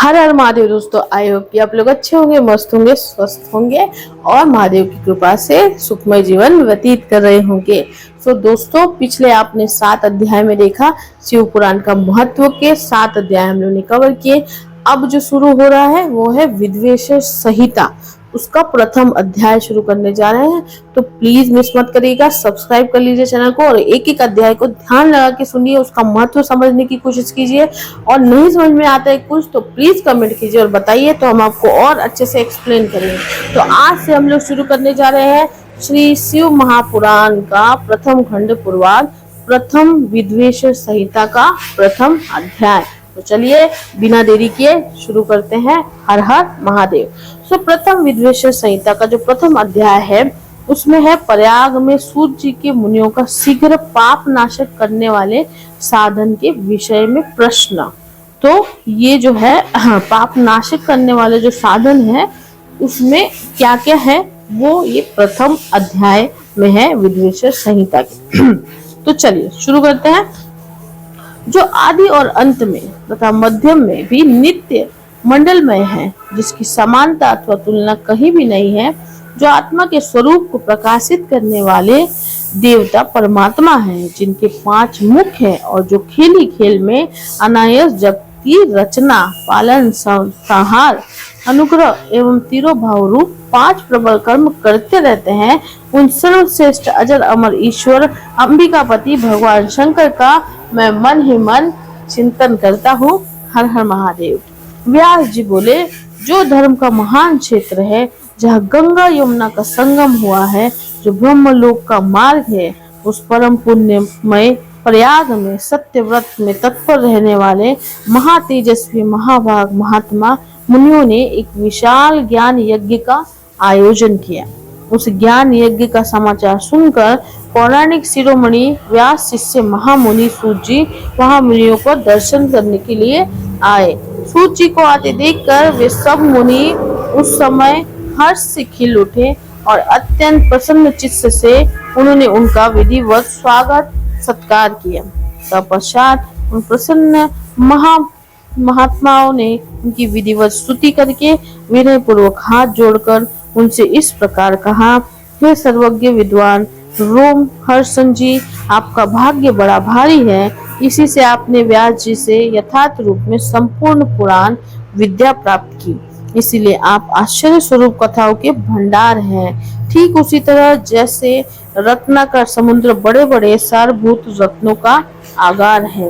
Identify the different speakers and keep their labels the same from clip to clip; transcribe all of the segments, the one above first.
Speaker 1: हर हर महादेव दोस्तों, I hope कि आप लोग अच्छे होंगे, मस्त होंगे, स्वस्थ होंगे और महादेव की कृपा से सुखमय जीवन व्यतीत कर रहे होंगे। दोस्तों, पिछले आपने 7 अध्याय में देखा शिव पुराण का महत्व के 7 अध्याय हम लोगों ने कवर किए। अब जो शुरू हो रहा है वो है विद्वेष संहिता, उसका प्रथम अध्याय शुरू करने जा रहे हैं। तो प्लीज मिस मत करिएगा, सब्सक्राइब कर लीजिए चैनल को और एक एक अध्याय को ध्यान लगा के सुनिए, उसका महत्व समझने की कोशिश कीजिए। और नहीं समझ में आता है कुछ तो प्लीज कमेंट कीजिए और बताइए, तो हम आपको और अच्छे से एक्सप्लेन करेंगे। तो आज से हम लोग शुरू करने जा रहे हैं श्री शिव महापुराण का प्रथम खंड पूर्वार्ध, प्रथम विद्वेष संहिता का प्रथम अध्याय। तो चलिए बिना देरी किए शुरू करते हैं। हर हर महादेव। प्रथम विद्वेष संहिता का जो प्रथम अध्याय है उसमें है प्रयाग में सूर्य जी के मुनियों का शीघ्र पाप नाशक करने वाले साधन के विषय में प्रश्न। तो ये जो है पाप नाशक करने वाले जो साधन है उसमें क्या क्या है वो ये प्रथम अध्याय में है विद्वेष संहिता के। तो चलिए शुरू करते हैं। जो आदि और अंत में तथा मध्यम में भी नित्य मंडलमय है, जिसकी समानता अथवा तुलना कहीं भी नहीं है, जो आत्मा के स्वरूप को प्रकाशित करने वाले देवता परमात्मा है, जिनके 5 मुख है और जो खेली खेल में अनायास जगत की रचना, पालन, संहार, अनुग्रह एवं तिरोभाव रूप 5 प्रबल कर्म करते रहते हैं, उन सर्वश्रेष्ठ अजर अमर ईश्वर अंबिकापति भगवान शंकर का मैं मन ही मन चिंतन करता हूँ। हर हर महादेव। व्यास जी बोले, जो धर्म का महान क्षेत्र है, जहाँ गंगा यमुना का संगम हुआ है, जो ब्रह्मलोक का मार्ग है, उस परम पुण्यमय प्रयाग में सत्य व्रत में तत्पर रहने वाले महातेजस्वी महाभाग महात्मा मुनियों ने एक विशाल ज्ञान यज्ञ का आयोजन किया। उस ज्ञान यज्ञ का समाचार सुनकर पौराणिक शिरोमणि व्यास शिष्य महामुनि सूत जी वहां मुनियों को दर्शन करने के लिए आए। सूत जी को आते देखकर वे सब मुनि उस समय हर्ष से खिल उठे और अत्यंत प्रसन्न चित्त से उन्होंने उनका विधिवत स्वागत सत्कार किया। तत्पश्चात उन प्रसन्न महात्माओं ने उनकी विधिवत स्तुति करके विनय पूर्वक हाथ जोड़कर उनसे इस प्रकार कहा, हे सर्वज्ञ विद्वान रोम हर्षण जी, आपका भाग्य बड़ा भारी है। इसी से आपने व्यास जी से यथार्थ रूप में संपूर्ण पुराण विद्या प्राप्त की, इसीलिए आप आश्चर्य स्वरूप कथाओं के भंडार हैं। ठीक उसी तरह जैसे रत्नाकर समुद्र बड़े बड़े सारभूत रत्नों का आगार है।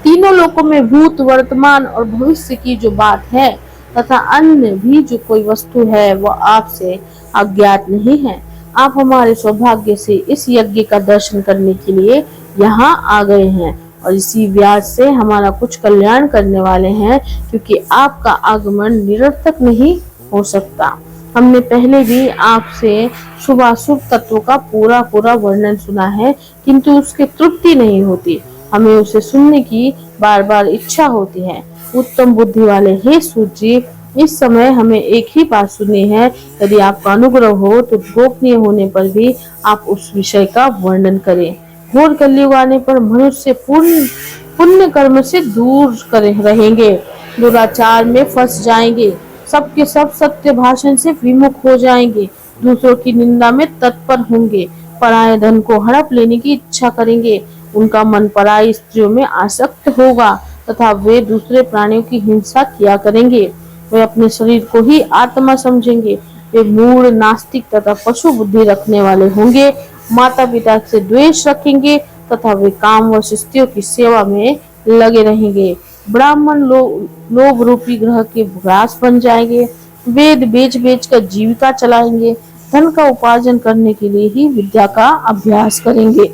Speaker 1: तीनों लोकों में भूत, वर्तमान और भविष्य की जो बात है तथा अन्य भी जो कोई वस्तु है वह आपसे अज्ञात नहीं है। आप हमारे सौभाग्य से इस यज्ञ का दर्शन करने के लिए यहाँ आ गए हैं और इसी व्यास से हमारा कुछ कल्याण करने वाले हैं, क्योंकि आपका आगमन निरर्थक नहीं हो सकता। हमने पहले भी आपसे शुभाशुभ तत्वों का पूरा वर्णन सुना है, किंतु उसकी तृप्ति नहीं होती। हमें उसे सुनने की बार बार इच्छा होती है। उत्तम बुद्धि वाले हे सूत जी, इस समय हमें एक ही बात सुननी है। यदि आपका अनुग्रह हो तो गोपनीय होने पर भी आप उस विषय का वर्णन करें। घोर कलयुग आने पर मनुष्य पुण्य कर्म से दूर रहेंगे, दुराचार में फंस जाएंगे, सबके सब सत्य भाषण से विमुख हो जाएंगे, दूसरों की निंदा में तत्पर होंगे, पराये धन को हड़प लेने की इच्छा करेंगे, उनका मन पराई स्त्रियों में आसक्त होगा तथा वे दूसरे प्राणियों की हिंसा किया करेंगे। वे अपने शरीर को ही आत्मा समझेंगे। वे मूढ़, नास्तिक तथा पशु बुद्धि रखने वाले होंगे। माता पिता से द्वेष रखेंगे तथा वे काम व स्त्रियों की सेवा में लगे रहेंगे। ब्राह्मण लोभ रूपी ग्रह के ग्रास बन जाएंगे। वेद बेच बेच कर जीविका चलाएंगे। धन का उपार्जन करने के लिए ही विद्या का अभ्यास करेंगे।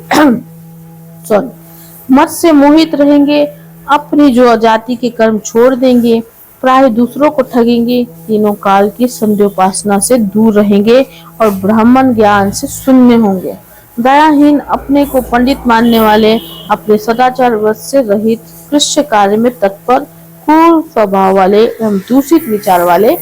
Speaker 1: मत से मोहित रहेंगे। अपनी जो जाति के कर्म छोड़ देंगे। प्राय दूसरों को ठगेंगे। तीनों काल की संध्योपासना से दूर रहेंगे और ब्राह्मण ज्ञान से शून्य होंगे। दयाहीन, अपने को पंडित मानने वाले, अपने सदाचार व्रत से रहित, कृष्य कार्य में तत्पर, क्रूर स्वभाव वाले एवं दूषित विचार वाले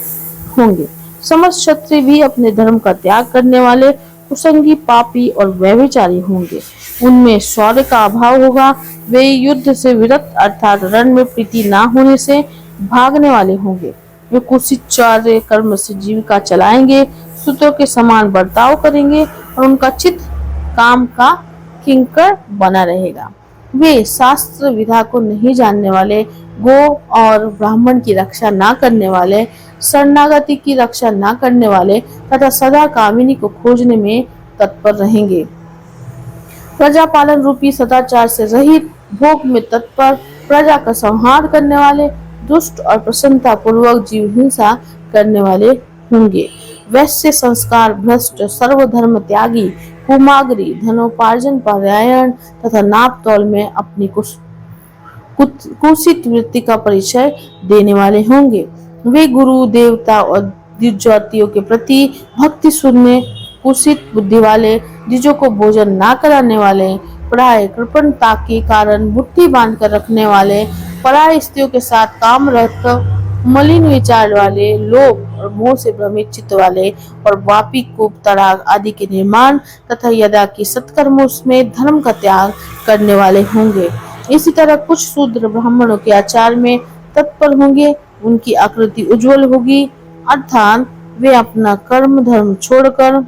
Speaker 1: होंगे। समस्त क्षत्रिय भी अपने धर्म का त्याग करने वाले, कुसंगी, पापी और व्यभिचारी होंगे। उनमें शौर्य का अभाव होगा। वे युद्ध से विरत अर्थात रण में प्रीति न होने से भागने वाले होंगे। वे कुत्सित कार्य कर्म से जीविका चलाएंगे, सूत्रों के समान बर्ताव करेंगे और उनका चित्त काम का किंकर बना रहेगा। वे शास्त्र विधा को नहीं जानने वाले, गो और ब्राह्मण की रक्षा ना करने वाले, शरणागति की रक्षा ना करने वाले तथा सदा कामिनी को खोजने में तत्पर रहेंगे। प्रजा पालन रूपी सदाचार से रहित, भोग में तत्पर, प्रजा का संहार करने वाले, दुष्ट और प्रसन्नता पूर्वक जीव हिंसा करने वाले होंगे। वैश्य संस्कार भ्रष्ट, सर्वधर्म त्यागी, कुमाग्री, धनोपार्जन परायण तथा नाप तौल में अपनी कुत्सित वृत्ति का परिचय देने वाले होंगे। वे गुरु देवता और द्विजातियों के प्रति भक्ति शून्य, कुत्सित बुद्धि वाले, द्विजों को भोजन ना कराने वाले, प्राय कृपणता के कारण मुट्ठी बांध कर रखने वाले, पराय स्त्रियों के साथ काम रत, मलिन विचार वाले, लोभ और मोह से भ्रमित चित्त वाले और वापी, कूप, तड़ाग आदि के निर्माण तथा यदा की सत्कर्मों में धर्म का त्याग करने वाले होंगे। इसी तरह कुछ शूद्र ब्राह्मणों के आचार में तत्पर होंगे। उनकी आकृति उज्जवल होगी, अर्थात वे अपना कर्म धर्म छोड़कर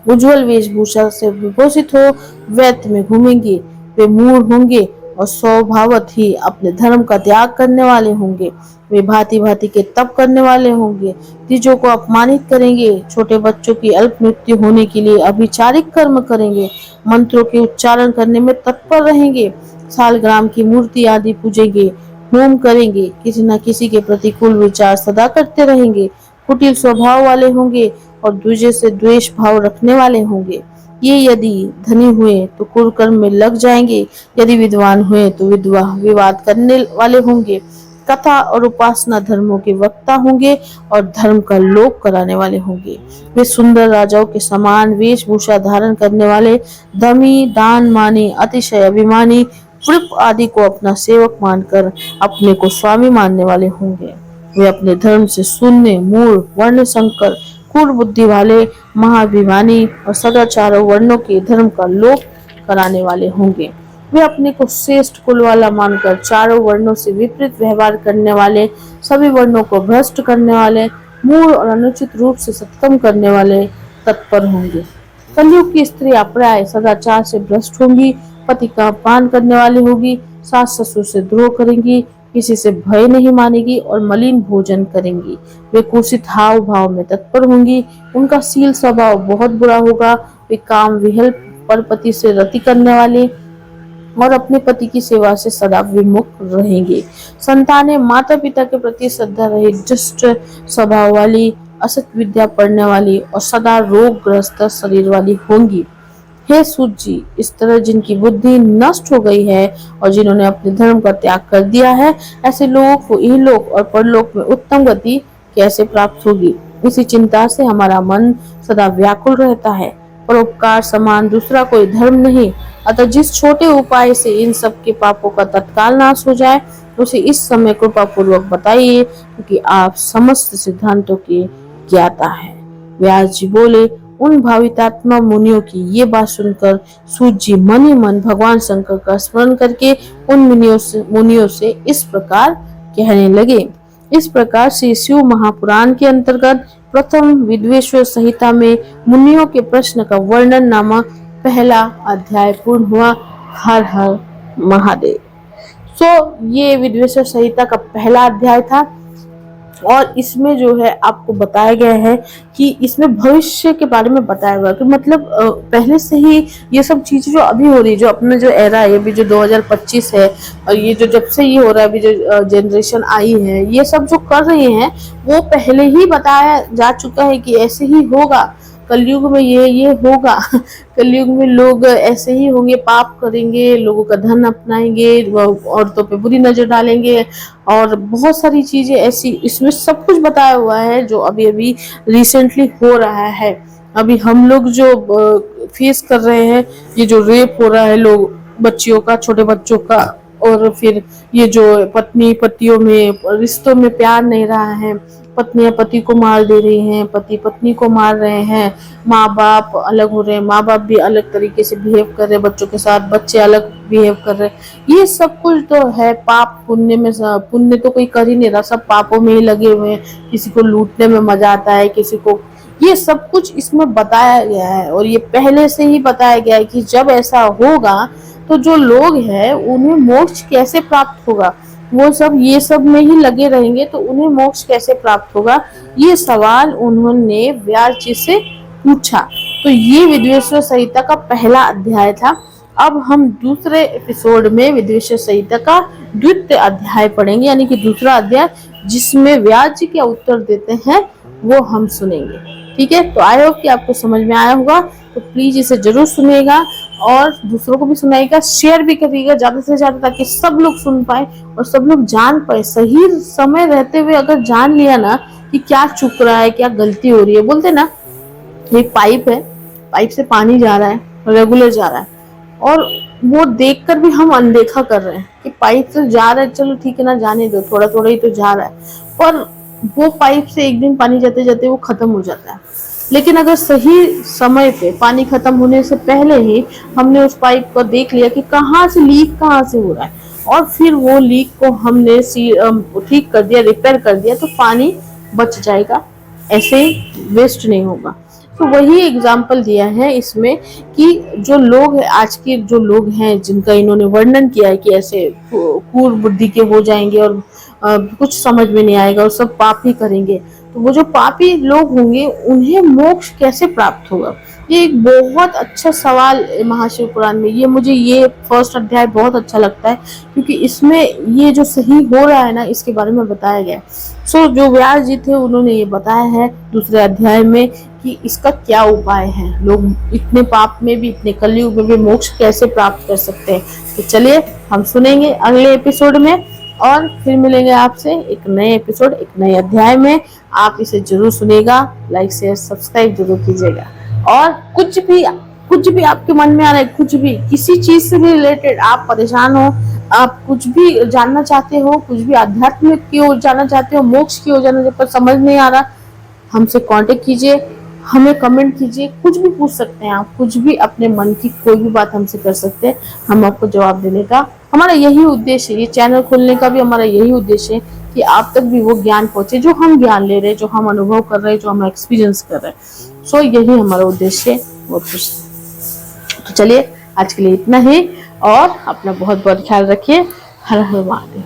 Speaker 1: उज्जवल वेशभूषा से विभूषित हो व्यर्थ में घूमेंगे। वे मूढ़ होंगे और स्वभावत ही अपने धर्म का त्याग करने वाले होंगे। वे भांति भांति के तप करने वाले होंगे, तीजों को अपमानित करेंगे, छोटे बच्चों की अल्प मृत्यु होने के लिए अभिचारिक कर्म करेंगे, मंत्रों के उच्चारण करने में तत्पर रहेंगे, सालग्राम की मूर्ति आदि पूजेंगे, होम करेंगे, किसी न किसी के प्रतिकूल विचार सदा करते रहेंगे, कुटिल स्वभाव वाले होंगे और दूसरे से द्वेष भाव रखने वाले होंगे। ये यदि धनी हुए तो कुकर्म में लग जाएंगे, यदि विद्वान हुए तो विवाद करने वाले होंगे, कथा और उपासना धर्मों के वक्ता होंगे और धर्म का लोप कराने वाले होंगे। वे सुंदर राजाओं के समान वेशभूषा धारण करने वाले, दमी, दान मानी, अतिशय अभिमानी, वृप आदि को अपना सेवक मानकर अपने को स्वामी मानने वाले होंगे। वे अपने धर्म से शून्य, मूढ़, वर्ण संकर, क्रूर बुद्धि वाले, महाभिमानी और सदाचारों वर्णों के धर्म का लोप कराने वाले होंगे। वे अपने को श्रेष्ठ कुल वाला मानकर चारों वर्णों से विपरीत व्यवहार करने वाले, सभी वर्णों को भ्रष्ट करने वाले, मूढ़ और अनुचित रूप से सत्कर्म करने वाले तत्पर होंगे। कलयुग की स्त्रियां प्राय सदाचार से भ्रष्ट होंगी, पति का अपमान करने वाली होगी, सास ससुर से द्रोह करेंगी, किसी से भय नहीं मानेगी और मलिन भोजन करेंगी। वे कुत्सित हाव भाव में तत्पर होंगी, उनका शील स्वभाव बहुत बुरा होगा। वे काम विहल परपति से रति करने वाले और अपने पति की सेवा से सदा विमुख रहेंगे। संतानें माता पिता के प्रति श्रद्धा रहित, दुष्ट स्वभाव वाली, असत विद्या पढ़ने वाली और सदा रोगग्रस्त शरीर वाली होंगी। हे सूत जी, इस तरह जिनकी बुद्धि नष्ट हो गई है और जिन्होंने अपने धर्म का त्याग कर दिया है, ऐसे लोगों को इहलोक और परलोक में उत्तम गति कैसे प्राप्त होगी? इसी चिंता से हमारा मन सदा व्याकुल रहता है। परोपकार समान दूसरा कोई धर्म नहीं, अतः जिस छोटे उपाय से इन सब के पापों का तत्काल नाश हो जाए, उसे इस समय कृपा पूर्वक बताइए, क्योंकि आप समस्त सिद्धांतों के ज्ञाता है। व्यास जी बोले, उन भावितात्मा मुनियों की ये बात सुनकर सूत जी मन ही मन भगवान शंकर का स्मरण करके उन मुनियों से इस प्रकार कहने लगे। इस प्रकार से शिव महापुराण के अंतर्गत प्रथम विद्वेश्वर संहिता में मुनियों के प्रश्न का वर्णन नामक पहला अध्याय पूर्ण हुआ। हर हर महादेव। ये विद्वेश्वर संहिता का पहला अध्याय था और इसमें जो है आपको बताया गया है कि इसमें भविष्य के बारे में बताया हुआ है कि मतलब पहले से ही ये सब चीजें जो अभी हो रही है, जो अपना जो एरा है, अभी जो 2025 है और ये जो जब से ये हो रहा है, अभी जो जनरेशन आई है, ये सब जो कर रहे हैं वो पहले ही बताया जा चुका है कि ऐसे ही होगा। कलयुग में ये होगा। कलयुग में लोग ऐसे ही होंगे, पाप करेंगे, लोगों का धन अपनाएंगे, औरतों पे बुरी नजर डालेंगे और बहुत सारी चीजें ऐसी, इसमें सब कुछ बताया हुआ है जो अभी अभी रिसेंटली हो रहा है। अभी हम लोग जो फेस कर रहे हैं, ये जो रेप हो रहा है लोग बच्चियों का, छोटे बच्चों का, और फिर ये जो पत्नी पतियों में रिश्तों में प्यार नहीं रहा है, पत्नियां पति को मार दे रही हैं, पति पत्नी को मार रहे हैं, माँ बाप अलग हो रहे हैं, माँ बाप भी अलग तरीके से बिहेव कर रहे हैं बच्चों के साथ, बच्चे अलग बिहेव कर रहे हैं। ये सब कुछ तो है पाप पुण्य में। पुण्य तो कोई कर ही नहीं रहा, सब पापों में ही लगे हुए हैं। किसी को लूटने में मजा आता है, किसी को, ये सब कुछ इसमें बताया गया है। और ये पहले से ही बताया गया है कि जब ऐसा होगा तो जो लोग हैं उन्हें मोक्ष कैसे प्राप्त होगा, वो सब ये सब में ही लगे रहेंगे तो उन्हें मोक्ष कैसे प्राप्त होगा, ये सवाल उन्होंने व्यास जी से पूछा। तो ये विद्वेश्वर संहिता का पहला अध्याय था। अब हम दूसरे एपिसोड में विद्वेश्वर संहिता का द्वितीय अध्याय पढ़ेंगे, यानी कि दूसरा अध्याय जिसमें व्यास जी क्या उत्तर देते हैं वो हम सुनेंगे। ठीक है, तो आई होप कि आपको समझ में आया होगा। तो प्लीज इसे जरूर सुनिएगा और दूसरों को भी सुनाइएगा, शेयर भी करिएगा ज्यादा से ज्यादा, ताकि सब लोग सुन पाए और सब लोग जान पाए। सही समय रहते हुए अगर जान लिया ना कि क्या चुक रहा है, क्या गलती हो रही है। बोलते ना, एक पाइप है, पाइप से पानी जा रहा है, रेगुलर जा रहा है, और वो देखकर भी हम अनदेखा कर रहे हैं कि पाइप से जा रहा है, चलो ठीक है ना, जाने दो, थोड़ा थोड़ा ही तो जा रहा है। पर वो पाइप से एक दिन पानी जाते जाते वो खत्म हो जाता है। लेकिन अगर सही समय पे, पानी खत्म होने से पहले ही हमने उस पाइप को देख लिया कि कहाँ से लीक कहाँ से हो रहा है, और फिर वो लीक को हमने ठीक कर दिया, रिपेयर कर दिया, तो पानी बच जाएगा, ऐसे वेस्ट नहीं होगा। तो वही एग्जाम्पल दिया है इसमें कि जो लोग है, आज के जो लोग हैं जिनका इन्होंने वर्णन किया है कि ऐसे क्रूर बुद्धि के हो जाएंगे और कुछ समझ में नहीं आएगा और सब पाप ही करेंगे, तो वो जो पापी लोग होंगे उन्हें मोक्ष कैसे प्राप्त होगा। ये एक बहुत अच्छा सवाल महाशिव पुराण में, ये मुझे ये फर्स्ट अध्याय बहुत अच्छा लगता है क्योंकि इसमें ये जो सही हो रहा है ना इसके बारे में बताया गया है। सो जो व्यास जी थे उन्होंने ये बताया है दूसरे अध्याय में कि इसका क्या उपाय है, लोग इतने पाप में भी, इतने कलयुग में भी मोक्ष कैसे प्राप्त कर सकते हैं। तो चलिए हम सुनेंगे अगले एपिसोड में और फिर मिलेंगे आपसे एक नए एपिसोड, एक नए अध्याय में। आप इसे जरूर सुनेगा, लाइक शेयर सब्सक्राइब जरूर कीजिएगा। और कुछ भी आपके मन में आ रहा है, कुछ भी, किसी चीज से भी रिलेटेड आप परेशान हो, आप कुछ भी जानना चाहते हो, कुछ भी आध्यात्मिक की ओर जाना चाहते हो, मोक्ष की ओर जाना, पर समझ नहीं आ रहा, हमसे कांटेक्ट कीजिए, हमें कमेंट कीजिए, कुछ भी पूछ सकते हैं आप, कुछ भी अपने मन की कोई भी बात हमसे कर सकते हैं। हम आपको जवाब देने का हमारा यही उद्देश्य है, ये चैनल खोलने का भी हमारा यही उद्देश्य है कि आप तक भी वो ज्ञान पहुंचे जो हम ज्ञान ले रहे हैं, जो हम अनुभव कर रहे हैं, जो हम एक्सपीरियंस कर रहे हैं। सो यही हमारा उद्देश्य है। तो चलिए आज के लिए इतना ही और अपना बहुत बहुत ख्याल रखिए। हर हर महादेव।